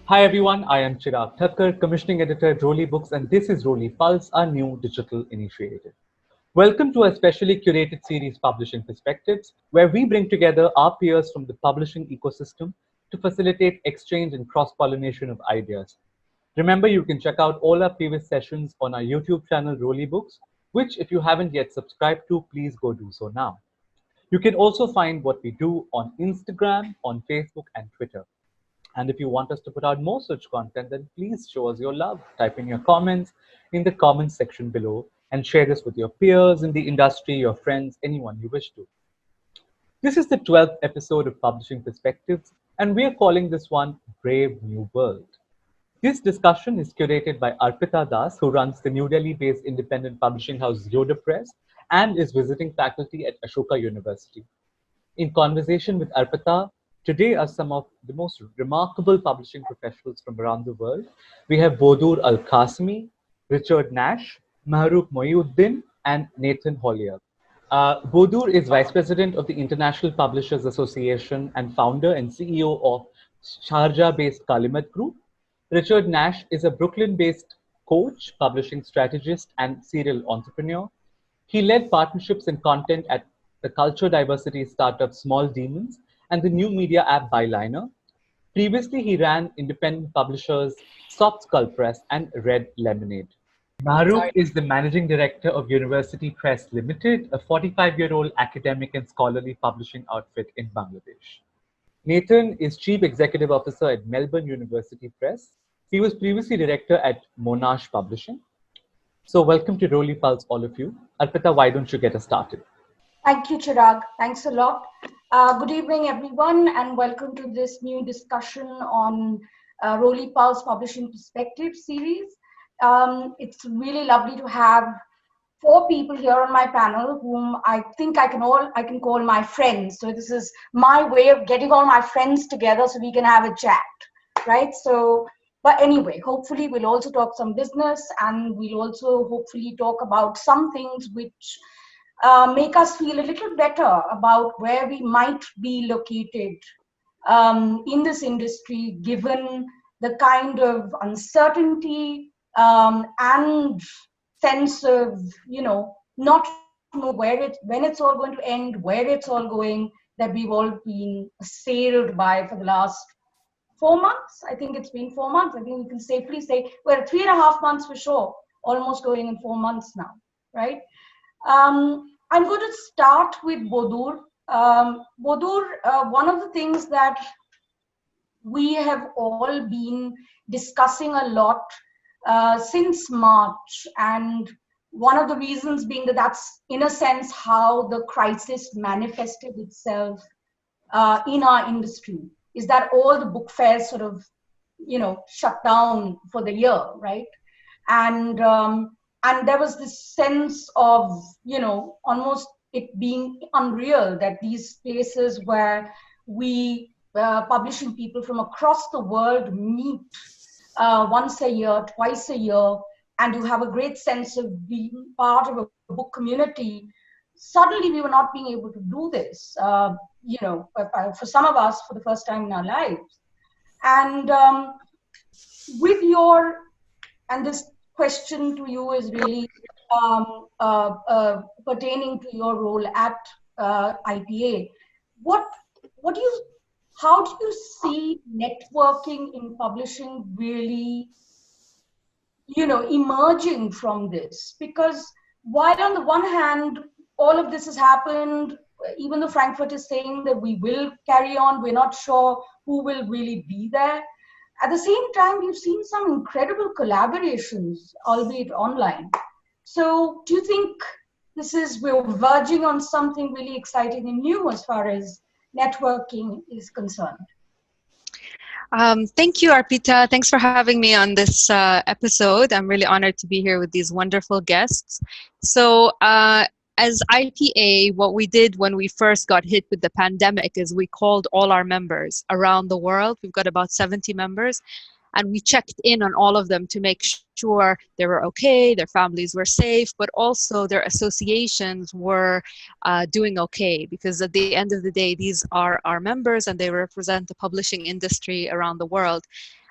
Hi everyone, I am Chirag Thakkar, Commissioning Editor at Roli Books, and this is Roli Pulse, our new digital initiative. Welcome to a specially curated series, Publishing Perspectives, where we bring together our peers from the publishing ecosystem to facilitate exchange and cross-pollination of ideas. Remember, you can check out all our previous sessions on our YouTube channel, Roli Books, which if you haven't yet subscribed to, please go do so now. You can also find what we do on Instagram, on Facebook, and Twitter. And if you want us to put out more such content, then please show us your love. Type in your comments in the comments section below and share this with your peers in the industry, your friends, anyone you wish to. This is the 12th episode of Publishing Perspectives, and we are calling this one Brave New World. This discussion is curated by Arpita Das, who runs the New Delhi-based independent publishing house Yoda Press and is visiting faculty at Ashoka University. In conversation with Arpita, today are some of the most remarkable publishing professionals from around the world. We have Bodour Qasimi, Richard Nash, Mahrukh Mohiuddin, and Nathan Hollier. Bodour is Vice President of the International Publishers Association and founder and CEO of Sharjah-based Kalimat Group. Richard Nash is a Brooklyn-based coach, publishing strategist, and serial entrepreneur. He led partnerships and content at the culture diversity startup Small Demons and the new media app Byliner. Previously, he ran independent publishers Soft Skull Press and Red Lemonade. Mahrukh is the managing director of University Press Limited, a 45-year-old academic and scholarly publishing outfit in Bangladesh. Nathan is chief executive officer at Melbourne University Press. He was previously director at Monash Publishing. So welcome to Roli Pulse, all of you. Arpita, why don't you get us started? Thank you, Chirag. Thanks a lot. Good evening, everyone, and welcome to this new discussion on Roli Pulse Publishing Perspective series. It's really lovely to have four people here on my panel whom I think I can call my friends. So this is my way of getting all my friends together so we can have a chat, right? So, but anyway, hopefully we'll also talk some business, and we'll also hopefully talk about some things which make us feel a little better about where we might be located in this industry, given the kind of uncertainty and sense of, not know when it's all going to end, where it's all going, that we've all been assailed by for the last 4 months. I think it's been 4 months. I think we can safely say we're 3.5 months for sure, almost going in 4 months now, right? I'm going to start with Bodour. Bodour, one of the things that we have all been discussing a lot since March, and one of the reasons being that that's, in a sense, how the crisis manifested itself in our industry, is that all the book fairs sort of, shut down for the year, right? And there was this sense of, almost it being unreal that these places where we publishing people from across the world meet once a year, twice a year, and you have a great sense of being part of a book community. Suddenly we were not being able to do this, for some of us for the first time in our lives. And and this question to you is really pertaining to your role at IPA. How do you see networking in publishing really, emerging from this? Because while on the one hand, all of this has happened, even though Frankfurt is saying that we will carry on, we're not sure who will really be there. At the same time, we've seen some incredible collaborations, albeit online. So do you think we're verging on something really exciting and new as far as networking is concerned? Thank you, Arpita. Thanks for having me on this episode. I'm really honored to be here with these wonderful guests. So as IPA, what we did when we first got hit with the pandemic is we called all our members around the world. We've got about 70 members, and we checked in on all of them to make sure they were okay, their families were safe, but also their associations were doing okay, because at the end of the day, these are our members and they represent the publishing industry around the world.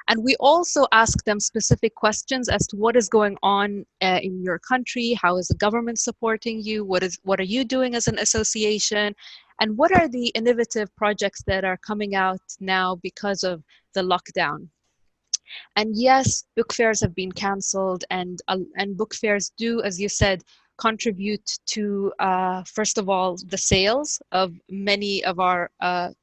And we also ask them specific questions as to what is going on in your country, how is the government supporting you, what are you doing as an association, and what are the innovative projects that are coming out now because of the lockdown. And yes, book fairs have been cancelled, and book fairs do, as you said, contribute to, first of all, the sales of many of our,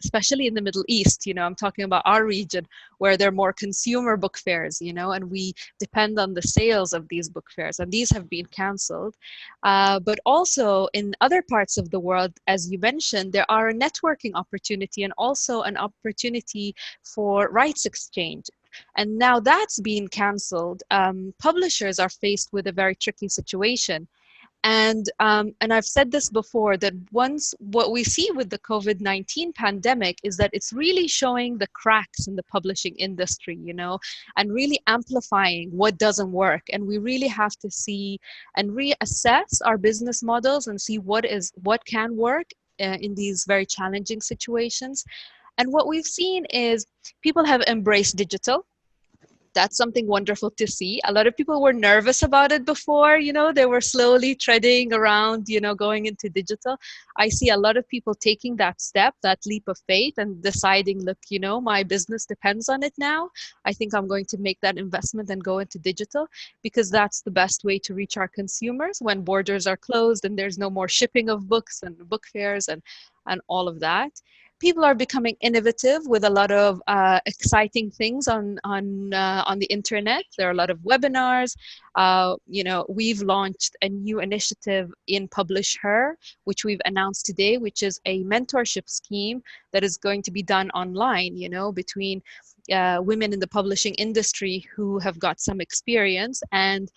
especially in the Middle East. I'm talking about our region where there are more consumer book fairs, and we depend on the sales of these book fairs, and these have been cancelled. But also in other parts of the world, as you mentioned, there are a networking opportunity and also an opportunity for rights exchange. And now that's been cancelled. Publishers are faced with a very tricky situation. And I've said this before, that once what we see with the COVID-19 pandemic is that it's really showing the cracks in the publishing industry, and really amplifying what doesn't work. And we really have to see and reassess our business models and see what can work in these very challenging situations. And what we've seen is people have embraced digital. That's something wonderful to see. A lot of people were nervous about it before, they were slowly treading around, going into digital. I see a lot of people taking that step, that leap of faith, and deciding, look, my business depends on it now. I think I'm going to make that investment and go into digital, because that's the best way to reach our consumers when borders are closed and there's no more shipping of books and book fairs and all of that. People are becoming innovative with a lot of exciting things on the internet. There are a lot of webinars. We've launched a new initiative in Publish Her, which we've announced today, which is a mentorship scheme that is going to be done online, between women in the publishing industry who have got some experience and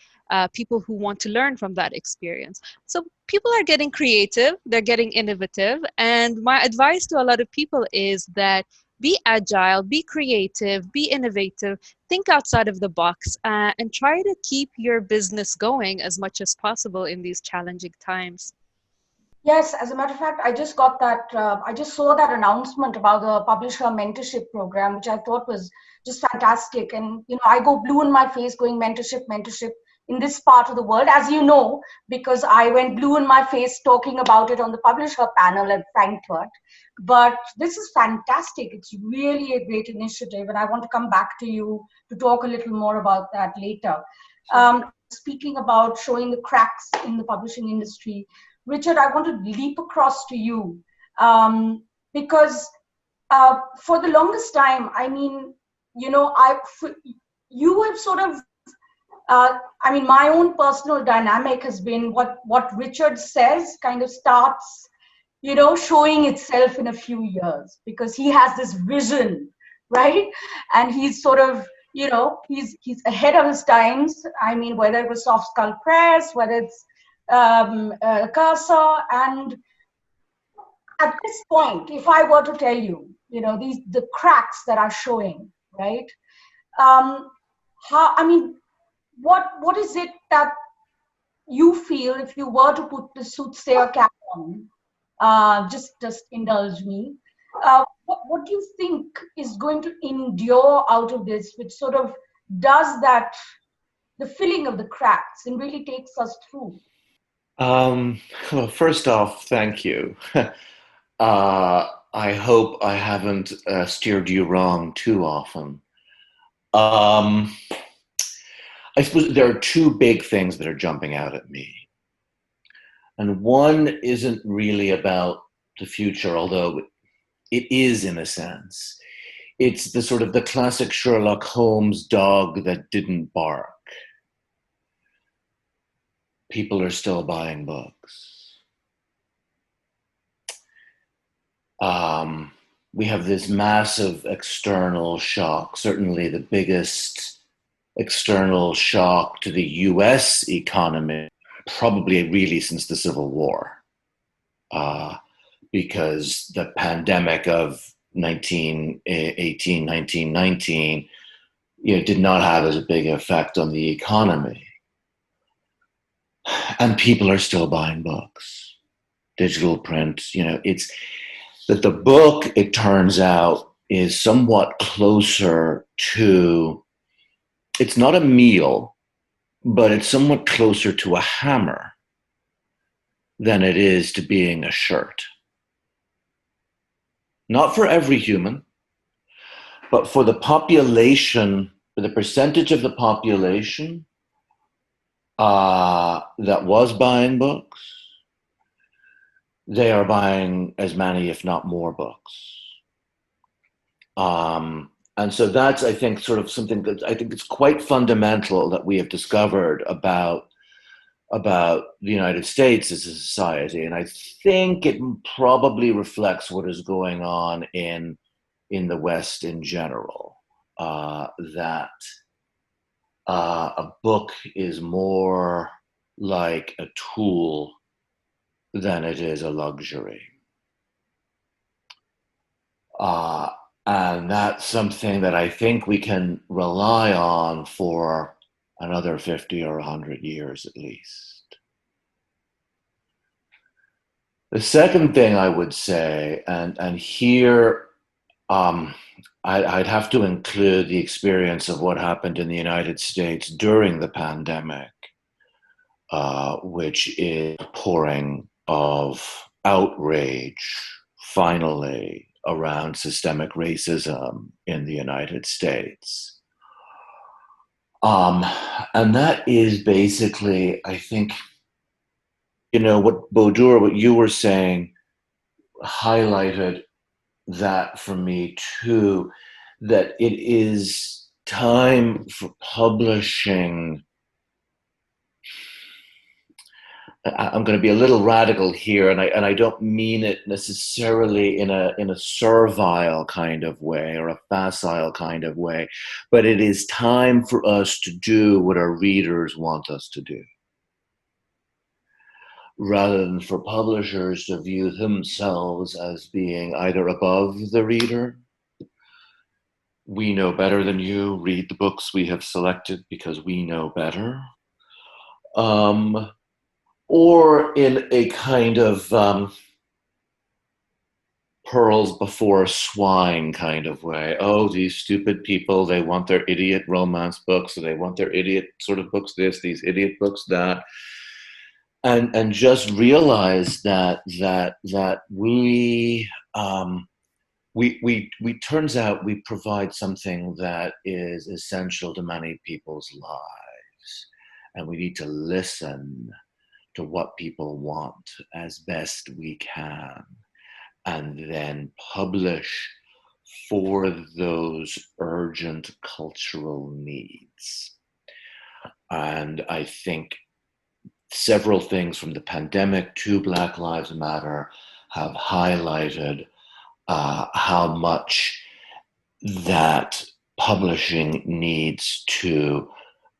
people who want to learn from that experience. So people are getting creative, they're getting innovative. And my advice to a lot of people is that be agile, be creative, be innovative, think outside of the box, and try to keep your business going as much as possible in these challenging times. Yes, as a matter of fact, I just got that, I just saw that announcement about the Publisher Mentorship Program, which I thought was just fantastic. And, I go blue in my face going mentorship in this part of the world, as you know, because I went blue in my face talking about it on the Publisher panel at Frankfurt. But this is fantastic. It's really a great initiative. And I want to come back to you to talk a little more about that later. Speaking about showing the cracks in the publishing industry, Richard, I want to leap across to you because for the longest time, you have sort of, my own personal dynamic has been what Richard says kind of starts, showing itself in a few years, because he has this vision, right? And he's sort of, he's ahead of his times. Whether it was Soft Skull Press, whether it's Casa, and at this point, if I were to tell you, the cracks that are showing, right? What is it that you feel, if you were to put the soothsayer cap on, just indulge me, what do you think is going to endure out of this, which sort of does that, the filling of the cracks, and really takes us through? Well, first off, thank you. I hope I haven't steered you wrong too often. I suppose there are two big things that are jumping out at me. And one isn't really about the future, although it is in a sense. It's the sort of the classic Sherlock Holmes dog that didn't bark. People are still buying books. We have this massive external shock, certainly the biggest external shock to the US economy, probably really since the Civil War, because the pandemic of 1918, 1919, did not have as a big effect on the economy. And people are still buying books, digital print. It's that the book, it turns out, is somewhat closer to it's not a meal, but it's somewhat closer to a hammer than it is to being a shirt. Not for every human, but for the population, for the percentage of the population that was buying books, they are buying as many, if not more, books. And so that's, I think, sort of something that I think it's quite fundamental that we have discovered about the United States as a society. And I think it probably reflects what is going on in the West in general, that a book is more like a tool than it is a luxury. And that's something that I think we can rely on for another 50 or 100 years at least. The second thing I would say, and here I'd have to include the experience of what happened in the United States during the pandemic, which is a pouring of outrage, finally, around systemic racism in the United States. And that is basically, I think, what Bodour, what you were saying, highlighted that for me too, that it is time for publishing. I'm going to be a little radical here, and I don't mean it necessarily in a servile kind of way or a facile kind of way, but it is time for us to do what our readers want us to do, rather than for publishers to view themselves as being either above the reader. We know better than you. Read the books we have selected because we know better. Or in a kind of pearls before swine kind of way. Oh, these stupid people, they want their idiot romance books, or they want their idiot sort of books this, these idiot books that. And just realize that we turns out we provide something that is essential to many people's lives, and we need to listen to what people want as best we can, and then publish for those urgent cultural needs. And I think several things from the pandemic to Black Lives Matter have highlighted how much that publishing needs to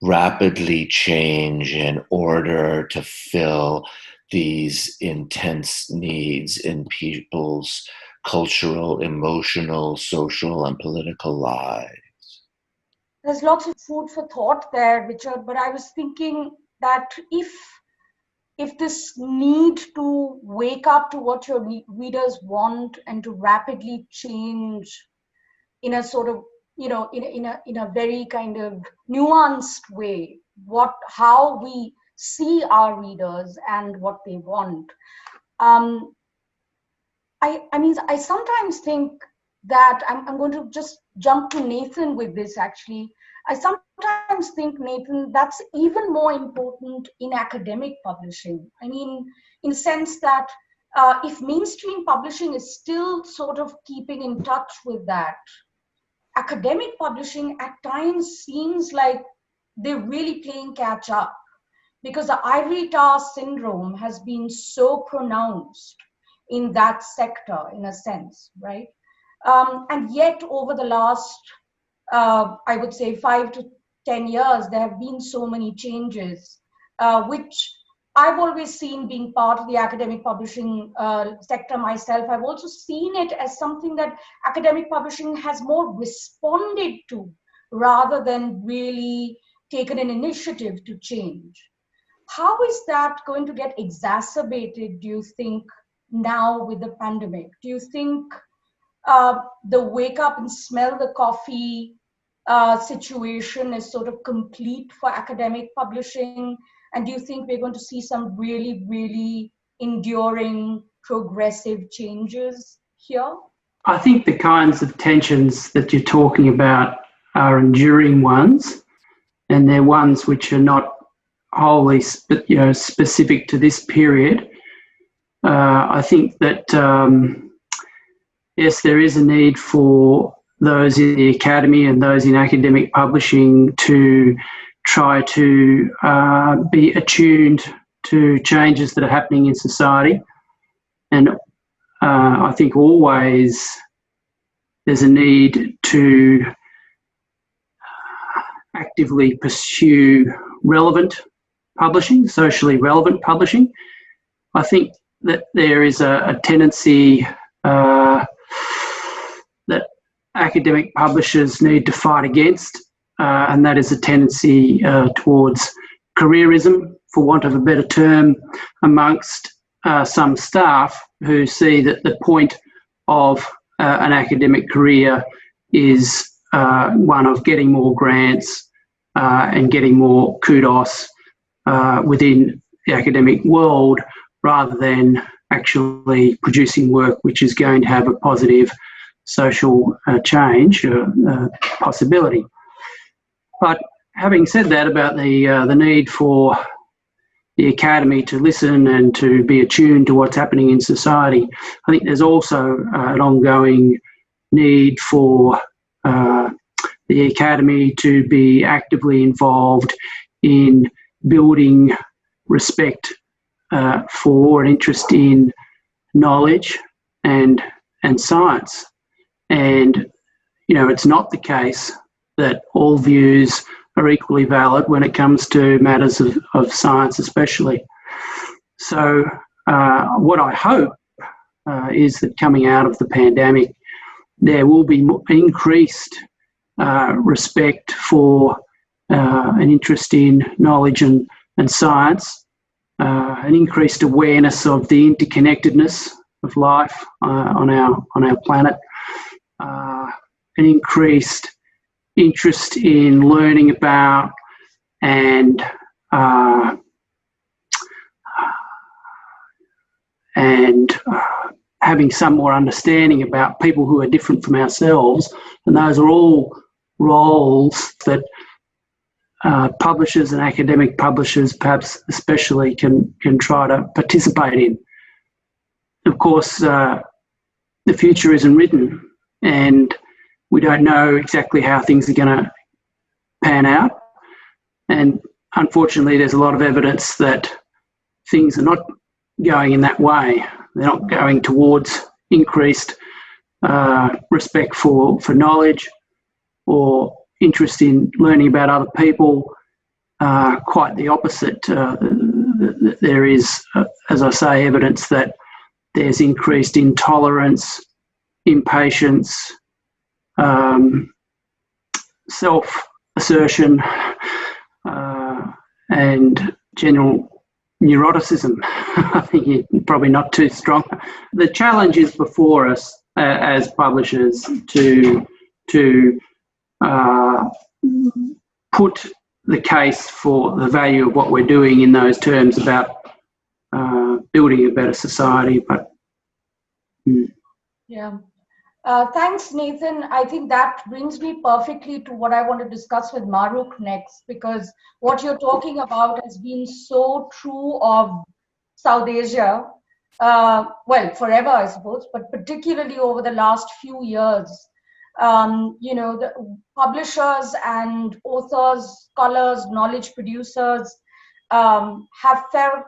rapidly change in order to fill these intense needs in people's cultural, emotional, social, and political lives. There's lots of food for thought there, Richard, but I was thinking that if this need to wake up to what your readers want and to rapidly change in a sort of, in a very kind of nuanced way, how we see our readers and what they want. I sometimes think that I'm going to just jump to Nathan with this actually. I sometimes think, Nathan, that's even more important in academic publishing. I mean, in the sense that if mainstream publishing is still sort of keeping in touch with that, academic publishing at times seems like they're really playing catch up, because the ivory tower syndrome has been so pronounced in that sector, in a sense, right? And yet over the last, I would say 5 to 10 years, there have been so many changes, which I've always seen being part of the academic publishing sector myself. I've also seen it as something that academic publishing has more responded to rather than really taken an initiative to change. How is that going to get exacerbated, do you think, now with the pandemic? Do you think the wake up and smell the coffee situation is sort of complete for academic publishing? And do you think we're going to see some really, really enduring, progressive changes here? I think the kinds of tensions that you're talking about are enduring ones, and they're ones which are not wholly specific to this period. I think that, yes, there is a need for those in the academy and those in academic publishing to try to be attuned to changes that are happening in society. And I think always there's a need to actively pursue relevant publishing, socially relevant publishing. I think that there is a tendency that academic publishers need to fight against, and that is a tendency towards careerism, for want of a better term, amongst some staff who see that the point of an academic career is one of getting more grants and getting more kudos within the academic world, rather than actually producing work which is going to have a positive social change possibility. But having said that about the need for the academy to listen and to be attuned to what's happening in society, I think there's also an ongoing need for the academy to be actively involved in building respect for and interest in knowledge and science. And, it's not the case that all views are equally valid when it comes to matters of science especially. So what I hope is that coming out of the pandemic, there will be increased respect for an interest in knowledge and science, an increased awareness of the interconnectedness of life on our planet, an increased interest in learning about and having some more understanding about people who are different from ourselves. And those are all roles that publishers and academic publishers, perhaps especially, can try to participate in. Of course, the future isn't written, and we don't know exactly how things are going to pan out. And unfortunately, there's a lot of evidence that things are not going in that way. They're not going towards increased respect for knowledge or interest in learning about other people. Quite the opposite. There is, as I say, evidence that there's increased intolerance, impatience, self-assertion, and general neuroticism. I think it's probably not too strong. The challenge is before us as publishers to put the case for the value of what we're doing in those terms about building a better society. But yeah. Thanks, Nathan. I think that brings me perfectly to what I want to discuss with Mahrukh next, because what you're talking about has been so true of South Asia, well, forever, I suppose, but particularly over the last few years. The publishers and authors, scholars, knowledge producers have felt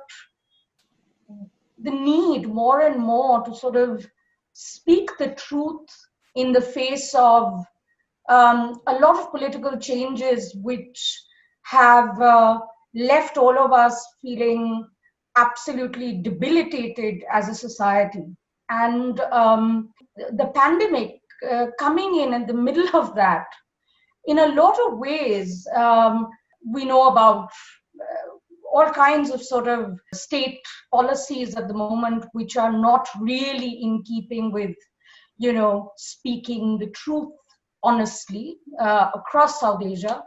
the need more and more to sort of speak the truth in the face of a lot of political changes which have left all of us feeling absolutely debilitated as a society. And the pandemic coming in the middle of that, in a lot of ways, we know about all kinds of sort of state policies at the moment which are not really in keeping with, speaking the truth honestly, across South Asia.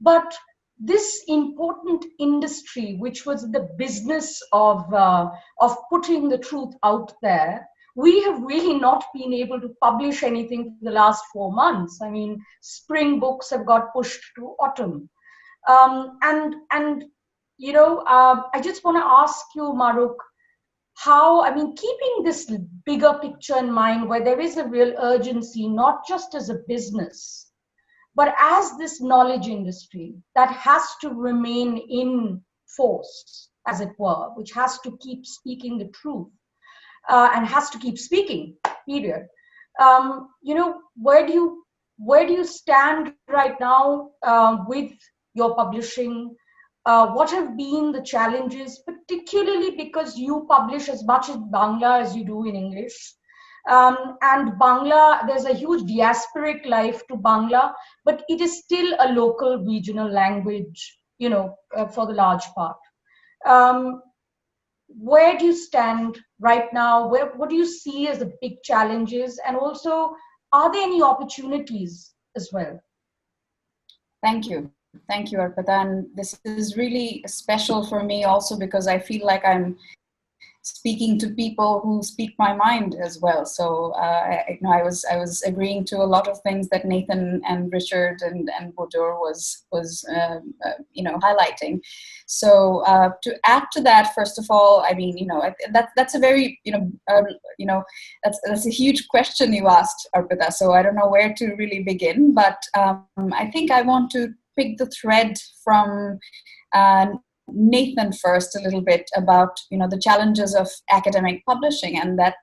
But this important industry, which was the business of putting the truth out there, we have really not been able to publish anything for the last 4 months. I mean, spring books have got pushed to autumn. And I just want to ask you, Mahrukh, how, I mean, keeping this bigger picture in mind, where there is a real urgency, not just as a business, but as this knowledge industry that has to remain in force, as it were, which has to keep speaking the truth and has to keep speaking, period. Where do you stand right now with your publishing? What have been the challenges, particularly because you publish as much in Bangla as you do in English? And Bangla, there's a huge diasporic life to Bangla, but it is still a local regional language, for the large part. Where do you stand right now? What do you see as the big challenges? And also, are there any opportunities as well? Thank you. Thank you, Arpita. And this is really special for me also because I feel like I'm speaking to people who speak my mind as well. So I was agreeing to a lot of things that Nathan and Richard and Bodour was highlighting. So to add to that, first of all, I mean, that's a very that's a huge question you asked, Arpita. So I don't know where to really begin, but I think I want to pick the thread from Nathan first a little bit about the challenges of academic publishing, and that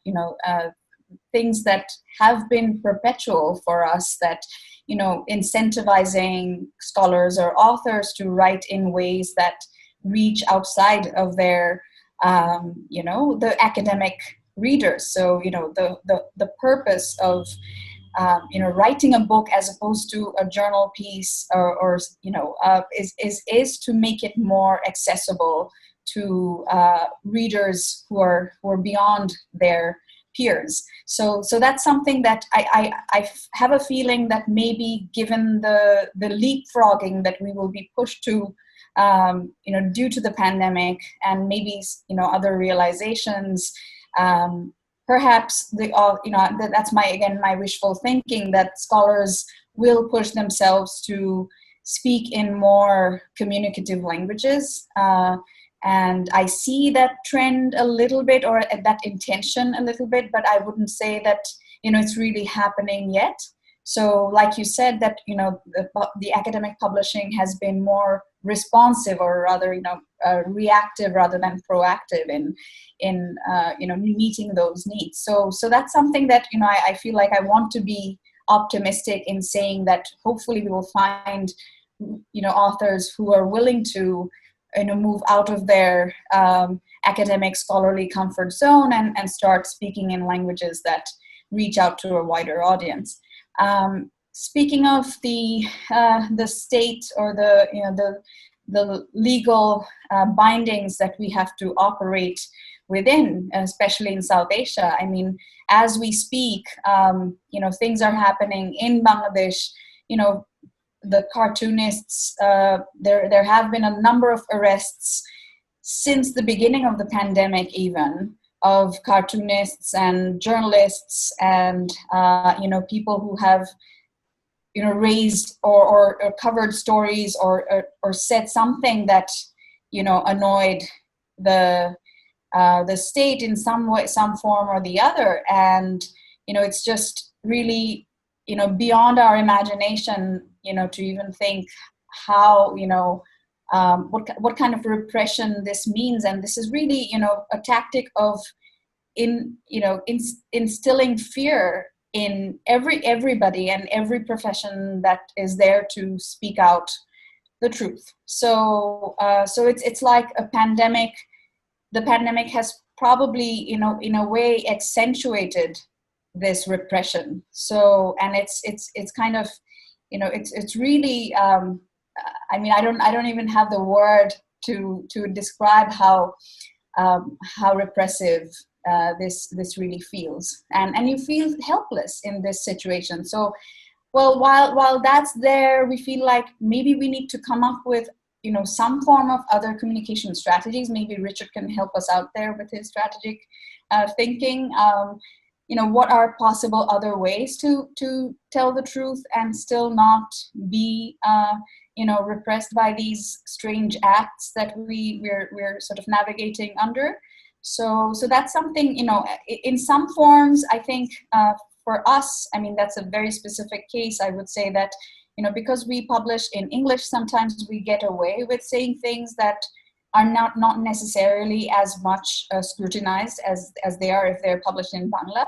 things that have been perpetual for us, that incentivizing scholars or authors to write in ways that reach outside of their the academic readers. So the purpose of writing a book as opposed to a journal piece is to make it more accessible to readers who are beyond their peers. So that's something that I have a feeling that maybe given the leapfrogging that we will be pushed to due to the pandemic and maybe other realizations, perhaps that's my wishful thinking, that scholars will push themselves to speak in more communicative languages. And I see that trend a little bit, or that intention a little bit, but I wouldn't say that it's really happening yet. So like you said, that the academic publishing has been more responsive, or rather reactive rather than proactive in meeting those needs. So that's something that I feel like I want to be optimistic in saying that hopefully we will find authors who are willing to move out of their academic scholarly comfort zone and start speaking in languages that reach out to a wider audience. Speaking of the state, or the legal bindings that we have to operate within, especially in South Asia, I mean, as we speak, things are happening in Bangladesh. The cartoonists, there have been a number of arrests since the beginning of the pandemic, even, of cartoonists and journalists and people who have raised or covered stories or said something that annoyed the state in some way, some form or the other. And it's just really beyond our imagination to even think how what kind of repression this means. And this is really a tactic of instilling fear in everybody and every profession that is there to speak out the truth. So it's like a pandemic. The pandemic has probably in a way accentuated this repression. So, and it's kind of it's really I mean, I don't even have the word to describe how repressive this really feels, and you feel helpless in this situation. So Well, while that's there, we feel like maybe we need to come up with, some form of other communication strategies. Maybe Richard can help us out there with his strategic thinking. What are possible other ways to tell the truth and still not be repressed by these strange acts that we're sort of navigating under. So that's something, in some forms, I think, for us, I mean, that's a very specific case. I would say that, because we publish in English, sometimes we get away with saying things that are not necessarily as much scrutinized as they are if they're published in Bangla.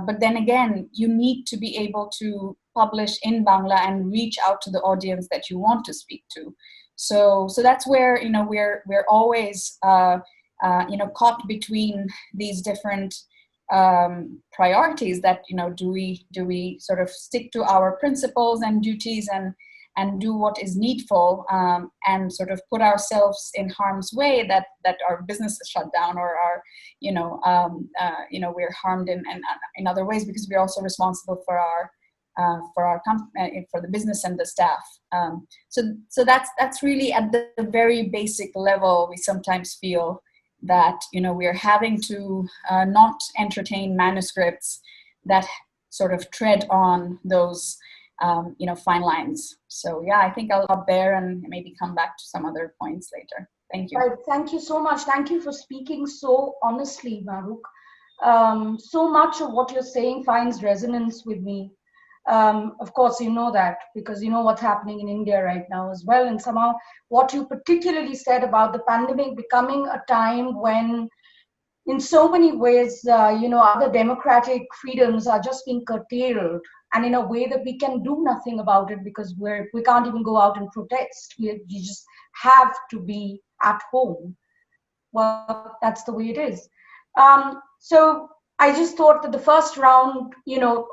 But then again, you need to be able to publish in Bangla and reach out to the audience that you want to speak to. So that's where, we're always, caught between these different priorities that, do we sort of stick to our principles and duties and do what is needful, and sort of put ourselves in harm's way that our business is shut down, or our, we're harmed in other ways, because we're also responsible for the business and the staff. So that's really at the very basic level. We sometimes feel that, we're having to not entertain manuscripts that sort of tread on those fine lines. So yeah, I think I'll stop there and maybe come back to some other points later. Thank you. Right. Thank you so much. Thank you for speaking so honestly, Mahrukh. So much of what you're saying finds resonance with me. Of course, you know that because you know what's happening in India right now as well. And somehow what you particularly said about the pandemic becoming a time when, in so many ways, other democratic freedoms are just being curtailed, and in a way that we can do nothing about it because we can't even go out and protest. You just have to be at home. Well, that's the way it is. So I just thought that the first round,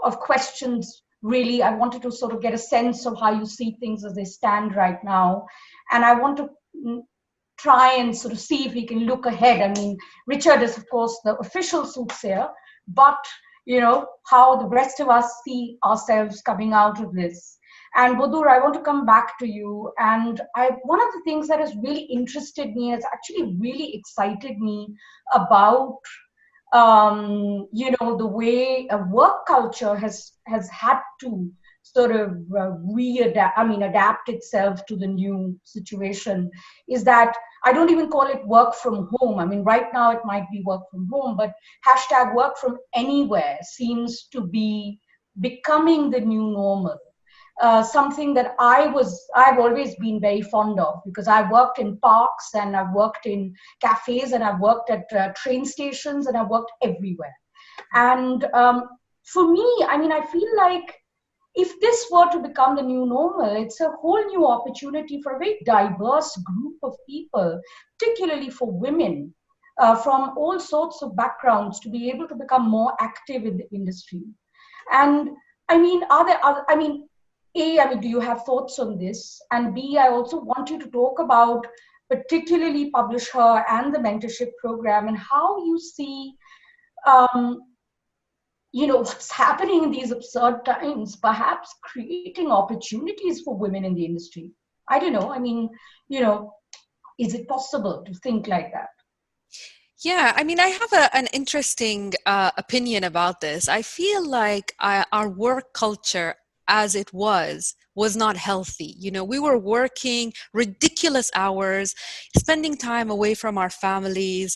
of questions, really, I wanted to sort of get a sense of how you see things as they stand right now. And I want to try and sort of see if we can look ahead. I mean, Richard is, of course, the official soothsayer, but, how the rest of us see ourselves coming out of this. And Bodour, I want to come back to you. And one of the things that has really interested me, has actually really excited me about, the way a work culture has had to sort of adapt itself to the new situation, is that I don't even call it work from home. I mean, right now it might be work from home, but hashtag work from anywhere seems to be becoming the new normal. Something that I've always been very fond of, because I've worked in parks and I've worked in cafes and I've worked at train stations and I've worked everywhere. And for me, I mean, I feel like if this were to become the new normal, it's a whole new opportunity for a very diverse group of people, particularly for women from all sorts of backgrounds, to be able to become more active in the industry. And I mean, do you have thoughts on this? And B, I also want you to talk about particularly Publisher and the mentorship program and how you see, what's happening in these absurd times, perhaps creating opportunities for women in the industry. I don't know. I mean, is it possible to think like that? Yeah, I mean, I have an interesting opinion about this. I feel like our work culture as it was not healthy. We were working ridiculous hours, spending time away from our families,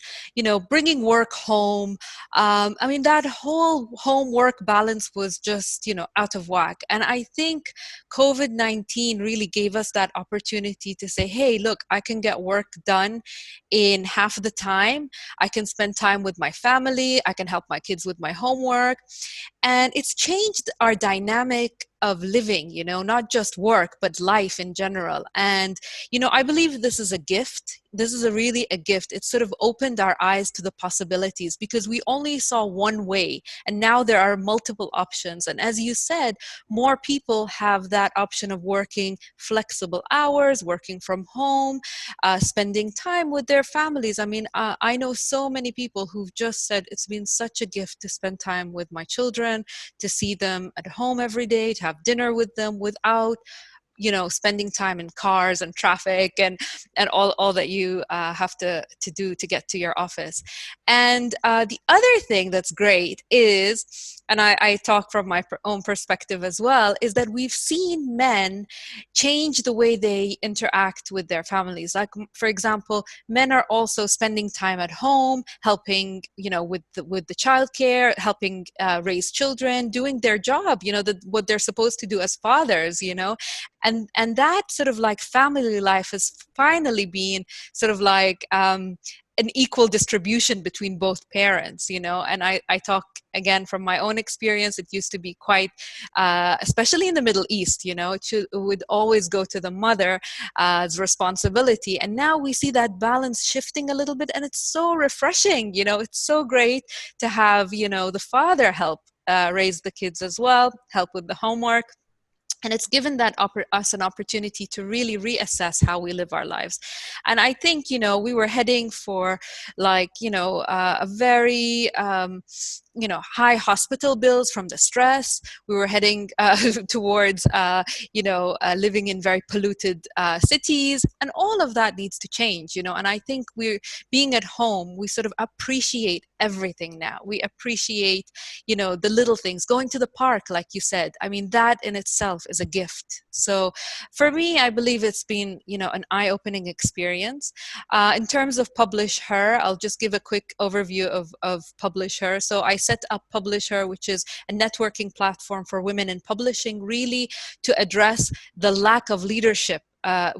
bringing work home. I mean, that whole home-work balance was just, out of whack. And I think COVID-19 really gave us that opportunity to say, hey, look, I can get work done in half the time. I can spend time with my family. I can help my kids with my homework. And it's changed our dynamic of living, not just work, but life in general. And, I believe this is a gift. this is a really a gift. It sort of opened our eyes to the possibilities, because we only saw one way, and now there are multiple options. And as you said, more people have that option of working flexible hours, working from home, spending time with their families. I mean, I know so many people who've just said it's been such a gift to spend time with my children, to see them at home every day, to have dinner with them without, you know, spending time in cars and traffic and all that you have to do to get to your office. And the other thing that's great is, and I talk from my own perspective as well, is that we've seen men change the way they interact with their families. Like, for example, men are also spending time at home, helping, you know, with the childcare, helping raise children, doing their job, you know, what they're supposed to do as fathers, you know. And that sort of like family life has finally been sort of like an equal distribution between both parents, you know. And I talk again from my own experience. It used to be quite, especially in the Middle East, you know, it would always go to the mother's responsibility. And now we see that balance shifting a little bit, and it's so refreshing, you know. It's so great to have, you know, the father help raise the kids as well, help with the homework. And it's given that us an opportunity to really reassess how we live our lives. And I think, you know, we were heading for like, you know, a very, you know, high hospital bills from the stress. We were heading towards, you know, living in very polluted cities, and all of that needs to change, you know. And I think we're being at home, we sort of appreciate everything now. We appreciate, you know, the little things, going to the park, like you said. I mean, that in itself is a gift. So for me, I believe it's been, you know, an eye-opening experience. In terms of Publish Her, I'll just give a quick overview of Publish Her. So I set up Publish Her, which is a networking platform for women in publishing, really to address the lack of leadership,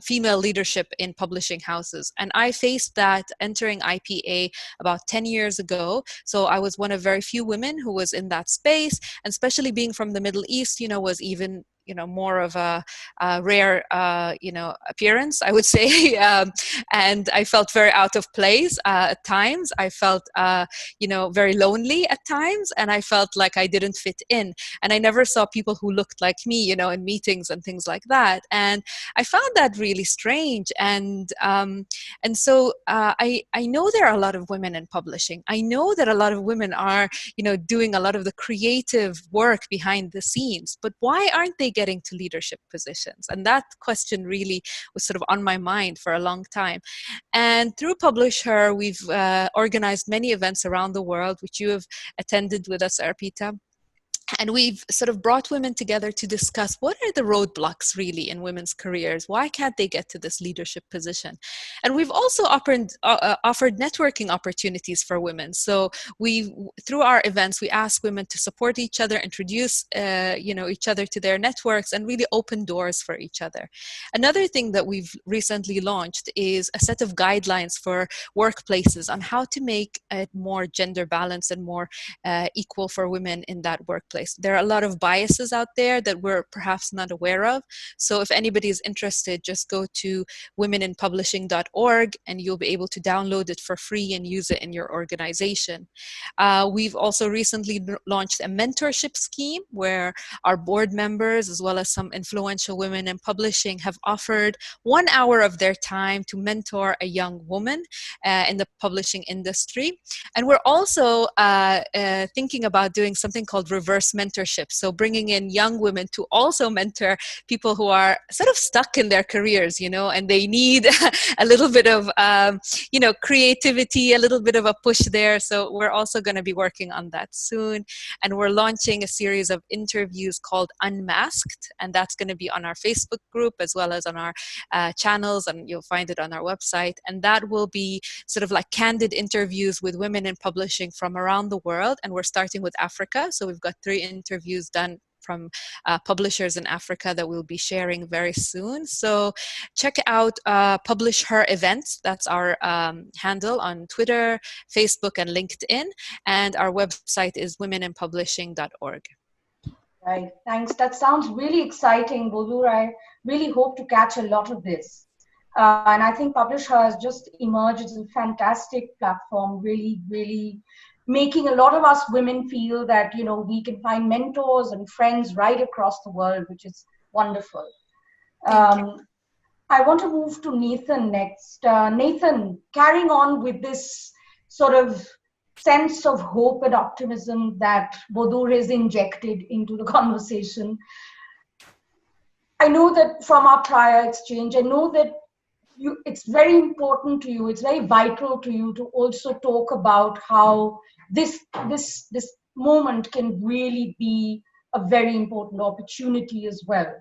female leadership in publishing houses. And I faced that entering IPA about 10 years ago. So I was one of very few women who was in that space, and especially being from the Middle East, you know, was even, you know, more of a rare, you know, appearance, I would say. And I felt very out of place at times. I felt, you know, very lonely at times, and I felt like I didn't fit in. And I never saw people who looked like me, you know, in meetings and things like that. And I found that really strange. And so I know there are a lot of women in publishing. I know that a lot of women are, you know, doing a lot of the creative work behind the scenes, but why aren't they getting to leadership positions? And that question really was sort of on my mind for a long time. And through Publish Her, we've organized many events around the world, which you have attended with us, Arpita. And we've sort of brought women together to discuss what are the roadblocks really in women's careers? Why can't they get to this leadership position? And we've also offered networking opportunities for women. So through our events, we ask women to support each other, introduce you know, each other to their networks, and really open doors for each other. Another thing that we've recently launched is a set of guidelines for workplaces on how to make it more gender balanced and more equal for women in that workplace. There are a lot of biases out there that we're perhaps not aware of. So if anybody is interested, just go to womeninpublishing.org and you'll be able to download it for free and use it in your organization. We've also recently launched a mentorship scheme where our board members, as well as some influential women in publishing, have offered 1 hour of their time to mentor a young woman in the publishing industry. And we're also thinking about doing something called reverse mentorship. So bringing in young women to also mentor people who are sort of stuck in their careers, you know, and they need a little bit of, you know, creativity, a little bit of a push there. So we're also going to be working on that soon. And we're launching a series of interviews called Unmasked. And that's going to be on our Facebook group as well as on our channels. And you'll find it on our website. And that will be sort of like candid interviews with women in publishing from around the world. And we're starting with Africa. So we've got 3 interviews done from publishers in Africa that we'll be sharing very soon. So check out Publish Her Events. That's our handle on Twitter, Facebook, and LinkedIn. And our website is womeninpublishing.org. Right, thanks. That sounds really exciting, Bodour. I really hope to catch a lot of this. And I think Publisher has just emerged as a fantastic platform, really, really making a lot of us women feel that, we can find mentors and friends right across the world, which is wonderful. I want to move to Nathan next. Nathan, carrying on with this sort of sense of hope and optimism that Bodour has injected into the conversation. I know that from our prior exchange, I know that it's very important to you, it's very vital to you to also talk about how this moment can really be a very important opportunity as well,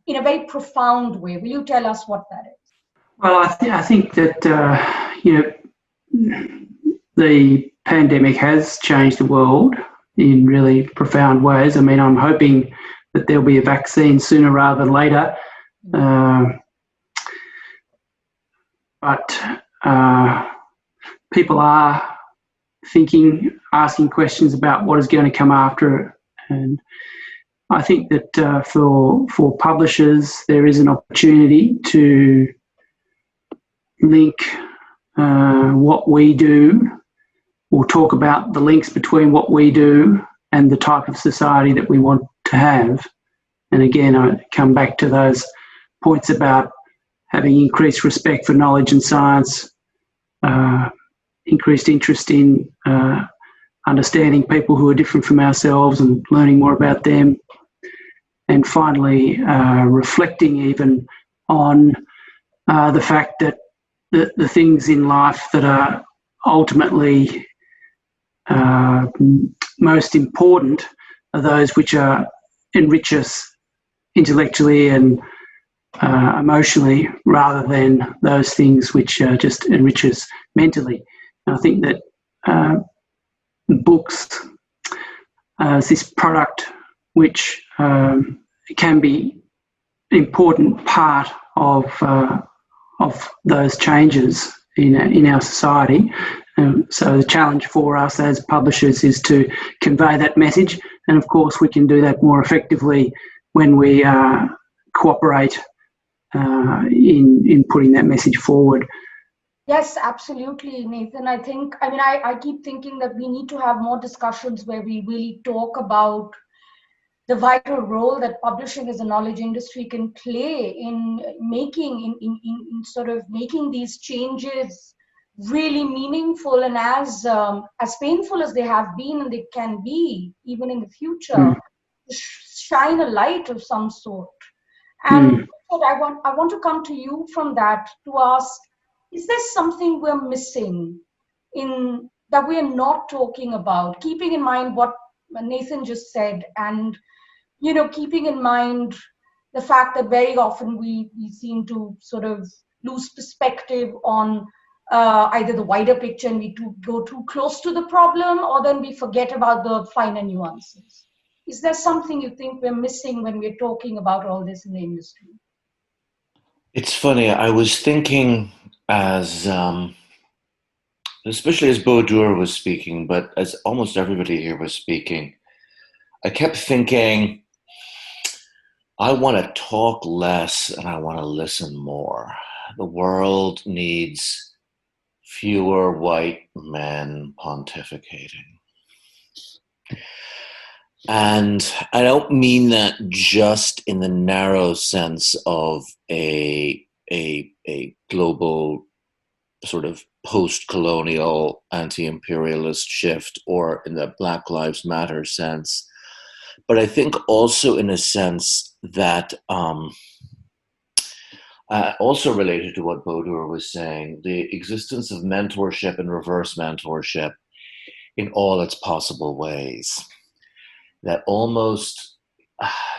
in a very profound way. Will you tell us what that is? Well, I think that the pandemic has changed the world in really profound ways. I mean, I'm hoping that there'll be a vaccine sooner rather than later. But people are thinking, asking questions about what is going to come after it. And I think that for publishers, there is an opportunity to link what we do, or talk about the links between what we do and the type of society that we want to have. And again, I come back to those points about having increased respect for knowledge and science, increased interest in understanding people who are different from ourselves and learning more about them, and finally reflecting even on the fact that the things in life that are ultimately most important are those which enrich us intellectually and emotionally, rather than those things which just enrich us mentally. And I think that books is this product which can be an important part of those changes in our society. So the challenge for us as publishers is to convey that message, and of course we can do that more effectively when we cooperate in putting that message forward. Yes, absolutely, Nathan. I keep thinking that we need to have more discussions where we really talk about the vital role that publishing as a knowledge industry can play in making, in sort of making these changes really meaningful, and as painful as they have been and they can be even in the future, shine a light of some sort. And I want to come to you from that to ask, is there something we're missing in that we are not talking about, keeping in mind what Nathan just said, and keeping in mind the fact that very often we seem to sort of lose perspective on either the wider picture and we go too close to the problem, or then we forget about the finer nuances. Is there something you think we're missing when we're talking about all this in the industry? It's funny, I was thinking especially as Bodour was speaking, but as almost everybody here was speaking, I kept thinking, I want to talk less and I want to listen more. The world needs fewer white men pontificating. And I don't mean that just in the narrow sense of a global sort of post-colonial anti-imperialist shift, or in the Black Lives Matter sense, but I think also in a sense that also related to what Bodour was saying, the existence of mentorship and reverse mentorship in all its possible ways. That almost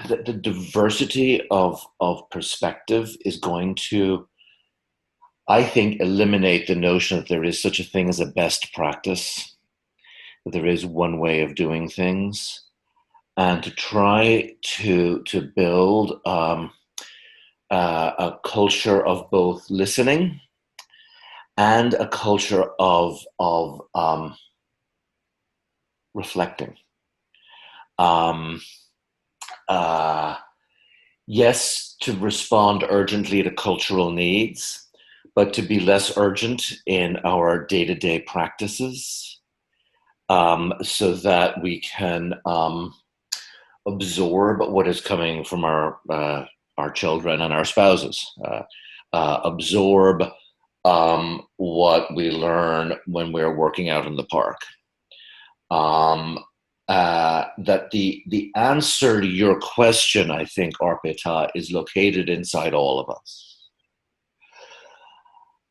the diversity of perspective is going to, I think, eliminate the notion that there is such a thing as a best practice, that there is one way of doing things, and to try to build a culture of both listening and a culture of reflecting. yes, to respond urgently to cultural needs, but to be less urgent in our day-to-day practices, so that we can absorb what is coming from our children and our spouses, absorb what we learn when we're working out in the park. That the answer to your question, I think, Arpita, is located inside all of us.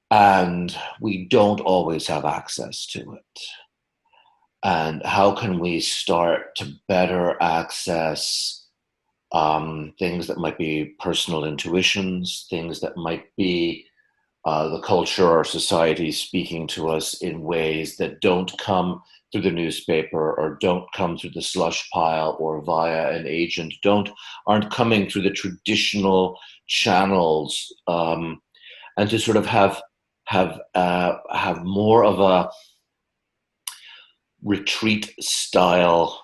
And we don't always have access to it. And how can we start to better access things that might be personal intuitions, things that might be the culture or society speaking to us in ways that don't come through the newspaper or don't come through the slush pile or via an agent, aren't coming through the traditional channels, and to sort of have more of a retreat style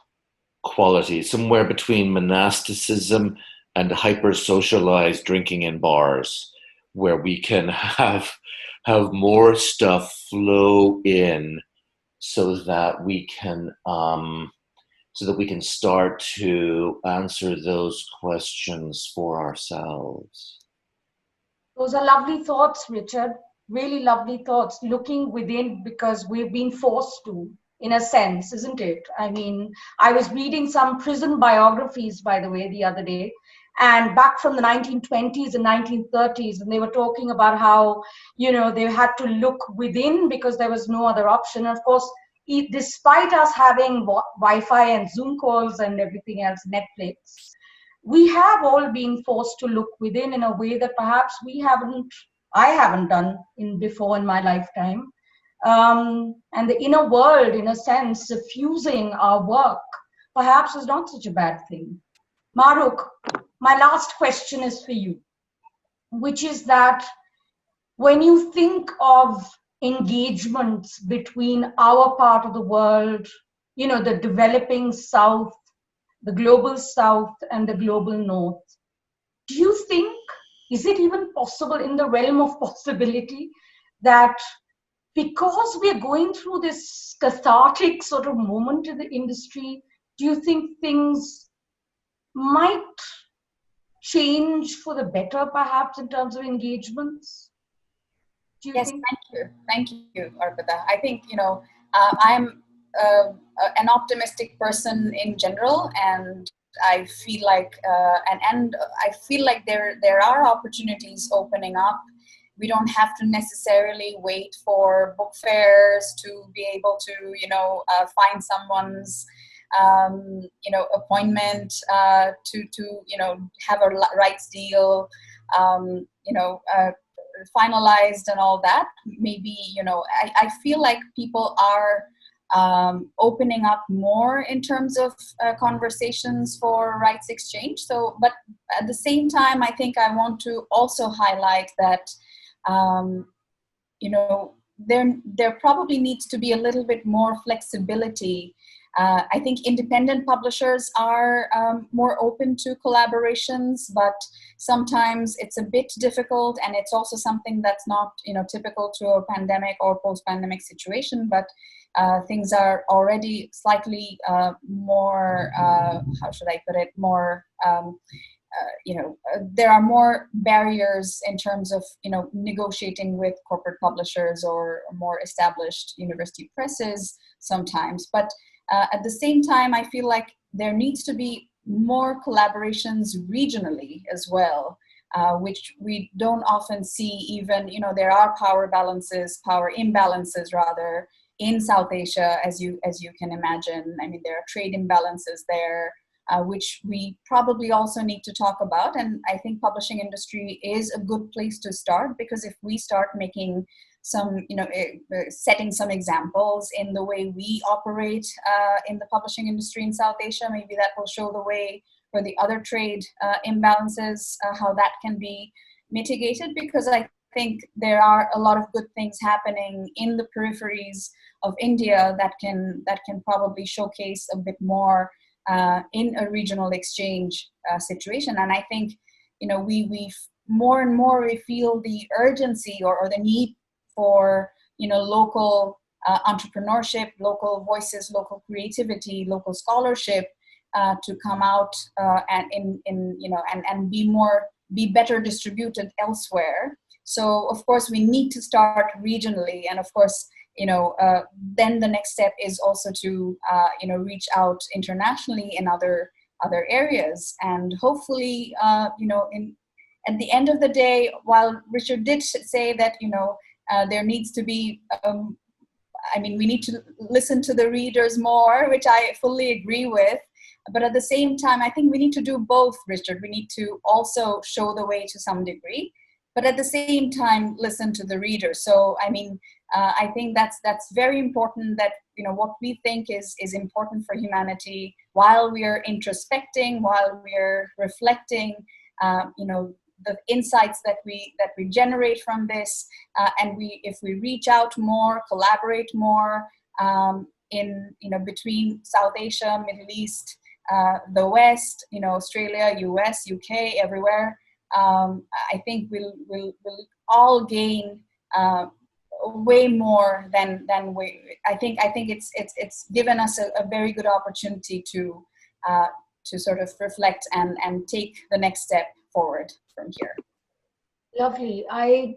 quality, somewhere between monasticism and hyper socialized drinking in bars, where we can have more stuff flow in, so that we can start to answer those questions for ourselves. Those are lovely thoughts, Richard. Really lovely thoughts. Looking within, because we've been forced to, in a sense, isn't it? I mean, I was reading some prison biographies, by the way, the other day, and back from the 1920s and 1930s, and they were talking about how, they had to look within because there was no other option. And of course, despite us having Wi-Fi and Zoom calls and everything else, Netflix, we have all been forced to look within in a way that perhaps I haven't done before in my lifetime. And the inner world, in a sense, suffusing our work, perhaps is not such a bad thing. Mahrukh, my last question is for you, which is that when you think of engagements between our part of the world, the developing South, the global South and the global North, do you think, is it even possible, in the realm of possibility, that because we're going through this cathartic sort of moment in the industry, do you think things might change for the better, perhaps, in terms of engagements? Do you Yes, think? thank you, Arpita. I think I'm an optimistic person in general, and I feel like and I feel like there are opportunities opening up. We don't have to necessarily wait for book fairs to be able to find someone's appointment to have a rights deal finalized and all that. Maybe I feel like people are opening up more in terms of conversations for rights exchange. So, but at the same time, I think I want to also highlight that there probably needs to be a little bit more flexibility. I think independent publishers are more open to collaborations, but sometimes it's a bit difficult, and it's also something that's not typical to a pandemic or post-pandemic situation. But things are already slightly more, how should I put it, more. There are more barriers in terms of negotiating with corporate publishers or more established university presses sometimes. But at the same time, I feel like there needs to be more collaborations regionally as well, which we don't often see. Even there are power imbalances rather in South Asia, as you can imagine. I mean, there are trade imbalances there, which we probably also need to talk about. And I think publishing industry is a good place to start, because if we start making some, setting some examples in the way we operate in the publishing industry in South Asia, maybe that will show the way for the other trade imbalances, how that can be mitigated. Because I think there are a lot of good things happening in the peripheries of India that can probably showcase a bit more in a regional exchange situation. And I think we more and more we feel the urgency or the need for local entrepreneurship, local voices, local creativity, local scholarship to come out and be better distributed elsewhere. So of course we need to start regionally, and of course then the next step is also to reach out internationally in other areas, and hopefully at the end of the day, while Richard did say that there needs to be we need to listen to the readers more, which I fully agree with. But at the same time, I think we need to do both, Richard. We need to also show the way to some degree, but at the same time, listen to the readers. So, I think that's very important, that, what we think is important for humanity, while we're introspecting, while we're reflecting, the insights that we generate from this, and if we reach out more, collaborate more, in between South Asia, Middle East, the West, Australia, US, UK, everywhere, I think we'll all gain way more than we. I think it's given us a very good opportunity to sort of reflect and take the next step forward from here. Lovely. I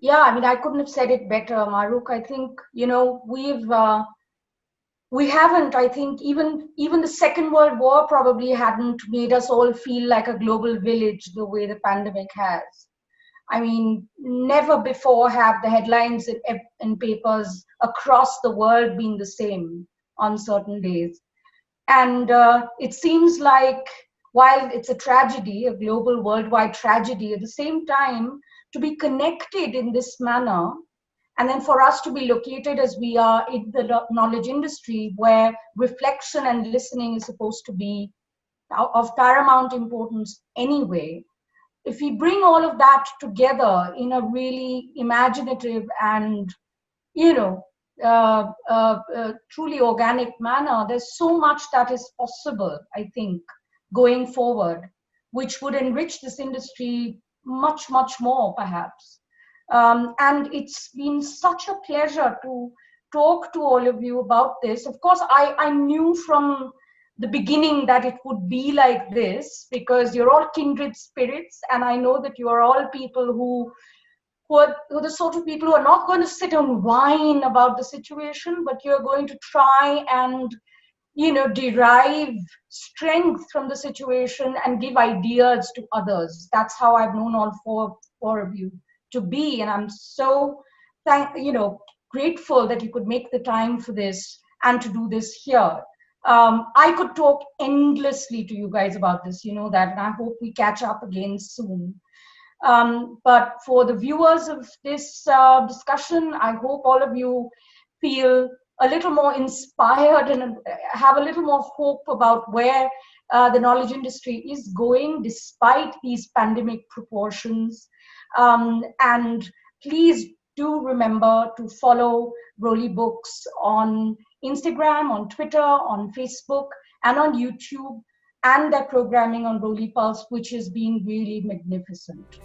couldn't have said it better, Mahrukh. I think, we haven't, I think even the Second World War probably hadn't made us all feel like a global village the way the pandemic has. Never before have the headlines in papers across the world been the same on certain days. And it seems like, while it's a tragedy, a global worldwide tragedy, at the same time, to be connected in this manner, and then for us to be located as we are in the knowledge industry, where reflection and listening is supposed to be of paramount importance anyway, if we bring all of that together in a really imaginative and, truly organic manner, there's so much that is possible, I think, going forward, which would enrich this industry much, much more, perhaps. And it's been such a pleasure to talk to all of you about this. Of course, I knew from the beginning that it would be like this, because you're all kindred spirits, and I know that you are all people who are the sort of people who are not going to sit and whine about the situation, but you're going to try and derive strength from the situation and give ideas to others. That's how I've known all four of you to be, and I'm so grateful that you could make the time for this and to do this here. I could talk endlessly to you guys about this, that, and I hope we catch up again soon. But for the viewers of this discussion, I hope all of you feel a little more inspired and have a little more hope about where the knowledge industry is going despite these pandemic proportions. And please do remember to follow Roli Books on Instagram, on Twitter, on Facebook, and on YouTube, and their programming on Roli Pulse, which has been really magnificent.